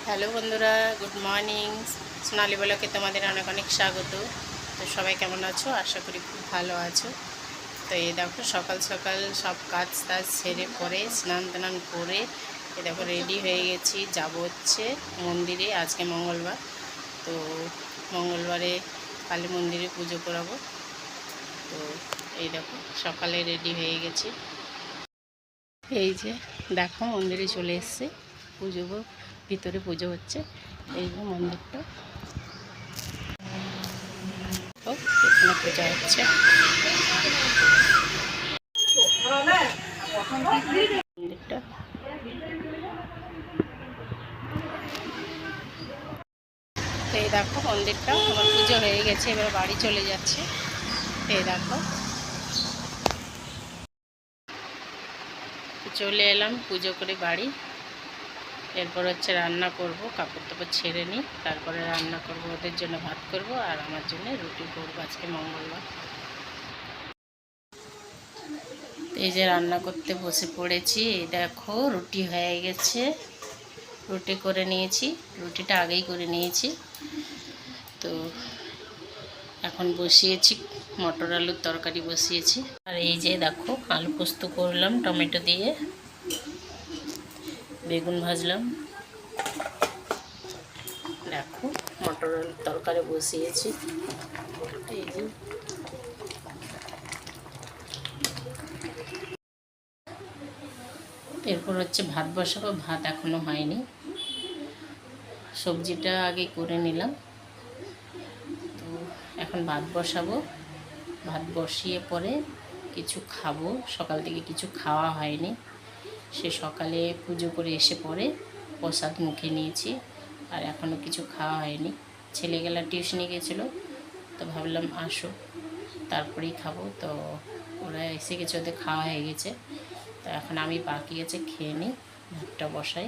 Hello বন্ধুরা, good morning. সোনালি ব্লগে তোমাদের অনেক অনেক স্বাগত। তো সবাই কেমন আছো? আশা করি খুব ভালো আছো। তো এই দেখো সকাল সকাল সব কাজ টাজ সেরে পরে স্নান টান করে এই দেখো রেডি হয়ে গেছি, যাব হচ্ছে মন্দিরে। আজকে মঙ্গলবার, তো মঙ্গলবারে কালী মন্দিরে পুজো করাবো। তো এই দেখো সকালে রেডি হয়ে গেছি। এই যে দেখো মন্দিরে চলে এসেছি, পুজো ভিতরে পুজো হচ্ছে। এই যে মন্দিরটা, এখানে পূজা হচ্ছে। মন্দিরটা এই দেখো, মন্দিরটা আমার পুজো হয়ে গেছে, এবার বাড়ি চলে যাচ্ছে। এই দেখো চলে এলাম পুজো করে বাড়ি। এরপর হচ্ছে রান্না করব, কাপড় টাপড় ছেড়ে নিই, তারপরে রান্না করব। ওদের জন্য ভাত করব আর আমার জন্য রুটি করব, আজকে মঙ্গলবার। এই যে রান্না করতে বসে পড়েছি। এই দেখো রুটি হয়ে গেছে, রুটি করে নিয়েছি, রুটিটা আগেই করে নিয়েছি। তো এখন বসিয়েছি, মটর আলুর তরকারি বসিয়েছি। আর এই যে দেখো আলু পোস্ত করলাম টমেটো দিয়ে, বেগুন ভাজলাম। দেখো মটর আলুর তরকারি বসিয়েছি। এই যে এরপর হচ্ছে ভাত বসাবো, ভাত এখনো হয়নি। সবজিটা আগে করে নিলাম, তো এখন ভাত বসাবো। ভাত বসিয়ে পরে কিছু খাবো, সকাল থেকে কিছু খাওয়া হয়নি। সে সকালে পুজো করে এসে পরে প্রসাদ মুখে নিয়েছি, আর এখনও কিছু খাওয়া হয়নি। ছেলেগুলা টিউশনে গেছিলো, তো ভাবলাম আসো তারপরেই খাবো। তো ওরা এসে গেছে, ওদের খাওয়া হয়ে গেছে। তো এখন আমি বাকি আছে খেয়ে নিই, ভাতটা বসাই।